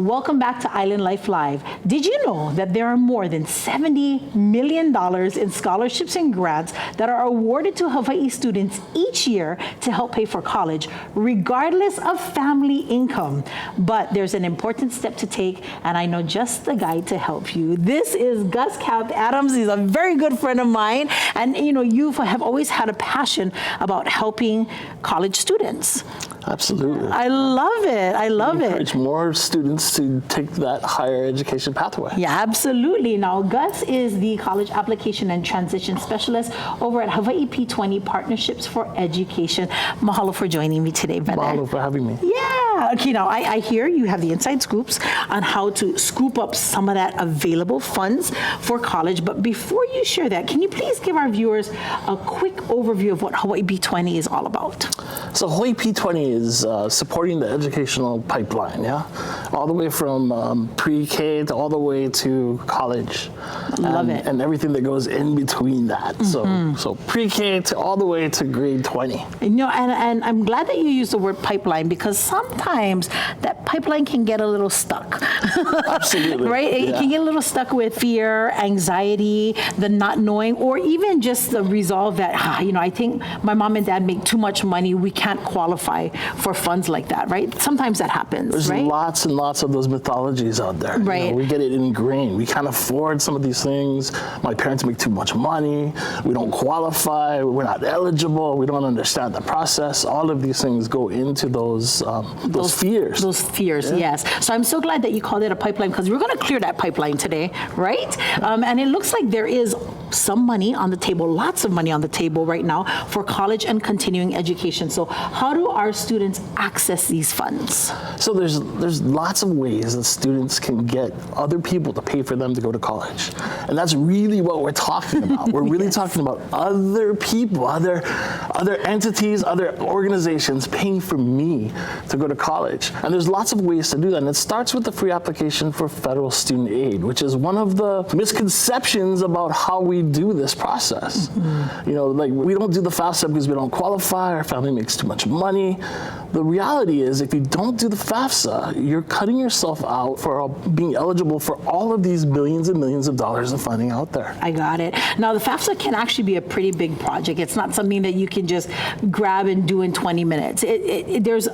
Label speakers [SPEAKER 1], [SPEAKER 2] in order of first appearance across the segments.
[SPEAKER 1] Welcome back to Island Life Live. Did you know that there are more than $70 million in scholarships and grants that are awarded to Hawaii students each year to help pay for college, regardless of family income? But there's an important step to take, and I know just the guy to help you. This is Gus Cap Adams. He's a very good friend of mine, and you have always had a passion about helping college students.
[SPEAKER 2] Absolutely.
[SPEAKER 1] I love it. I love it.
[SPEAKER 2] Encourage more students to take that higher education pathway.
[SPEAKER 1] Yeah, absolutely. Now, Gus is the College Application and Transition Specialist over at Hawaii P20 Partnerships for Education. Mahalo for joining me today, brother.
[SPEAKER 2] Mahalo for having me.
[SPEAKER 1] Yeah. Okay, now I hear you have the inside scoops on how to scoop up some of that available funds for college. But before you share that, can you please give our viewers a quick overview of what Hawaii P20 is all about?
[SPEAKER 2] So Hawaii P20 is supporting the educational pipeline, yeah? All the way from pre-K to all the way to college.
[SPEAKER 1] Love it.
[SPEAKER 2] And everything that goes in between that. Mm-hmm. So pre-K to all the way to grade 20.
[SPEAKER 1] And I'm glad that you use the word pipeline, because sometimes that pipeline can get a little stuck.
[SPEAKER 2] Absolutely.
[SPEAKER 1] Right? It can get a little stuck with fear, anxiety, the not knowing, or even just the resolve that, I think my mom and dad make too much money. We can't qualify for funds like that, right? Sometimes that happens,
[SPEAKER 2] There's
[SPEAKER 1] right?
[SPEAKER 2] lots and lots of those mythologies out there.
[SPEAKER 1] Right.
[SPEAKER 2] We get it ingrained. We can't afford some of these things. My parents make too much money. We don't qualify. We're not eligible. We don't understand the process. All of these things go into those fears.
[SPEAKER 1] Those fears, yes. So I'm so glad that you called it a pipeline, because we're going to clear that pipeline today, right? And it looks like there is some money on the table, lots of money on the table right now for college and continuing education. So how do our students access these funds?
[SPEAKER 2] So there's lots of ways that students can get other people to pay for them to go to college. And that's really what we're talking about. We're really talking about other people, other entities, other organizations paying for me to go to college. And there's lots of ways to do that. And it starts with the free application for federal student aid, which is one of the misconceptions about how we do this process. Mm-hmm. We don't do the FAFSA because we don't qualify, our family makes too much money. The reality is, if you don't do the FAFSA, you're cutting yourself out for being eligible for all of these millions and millions of dollars of funding out there.
[SPEAKER 1] I got it. Now, the FAFSA can actually be a pretty big project. It's not something that you can just grab and do in 20 minutes. There's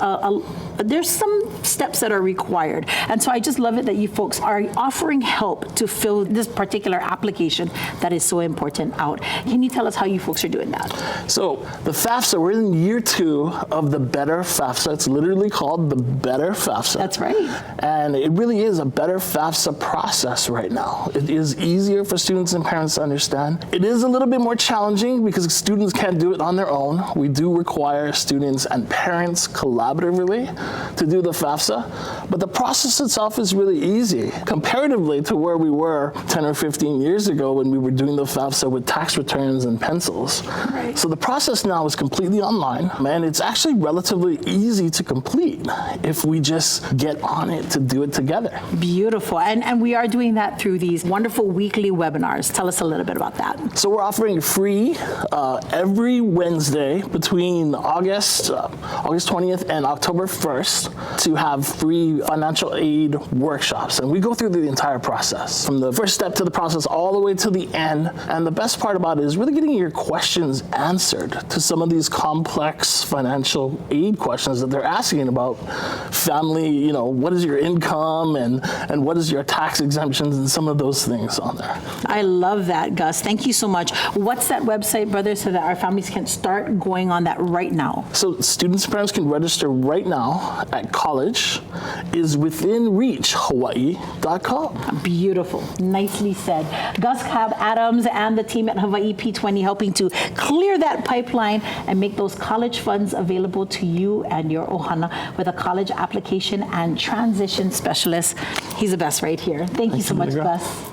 [SPEAKER 1] some steps that are required. And so I just love it that you folks are offering help to fill this particular application that is so important out. Can you tell us how you folks are doing that?
[SPEAKER 2] So the FAFSA, we're in year 2 of the Better FAFSA. It's literally called the Better FAFSA.
[SPEAKER 1] That's right.
[SPEAKER 2] And it really is a better FAFSA process right now. It is easier for students and parents to understand. It is a little bit more challenging because students can't do it on their own. We do require students and parents collaboratively to do the FAFSA, but the process itself is really easy comparatively to where we were 10 or 15 years ago when we were doing the FAFSA with tax returns and pencils. Right. So the process now is completely online, and it's actually relatively easy to complete if we just get on it to do it together.
[SPEAKER 1] Beautiful. And we are doing that through these wonderful weekly webinars. Tell us a little bit about that.
[SPEAKER 2] So we're offering free every Wednesday between August 20th and October 1st to have free financial aid workshops. And we go through the entire process, from the first step to the process all the way to the end. And the best part about it is really getting your questions answered to some of these complex financial aid questions that they're asking about family, what is your income and what is your tax exemptions and some of those things on there.
[SPEAKER 1] I love that, Gus. Thank you so much. What's that website, brother, so that our families can start going on that right now?
[SPEAKER 2] So students and parents can register right now at collegeiwithinreachhawaii.com.
[SPEAKER 1] Beautiful. Nicely said. Gus Cap Adams and the team at Hawaii P20 helping to clear that pipeline and make those college funds available to you and your ohana with a college application and transition specialist. He's the best right here. Thank you so much, Gus.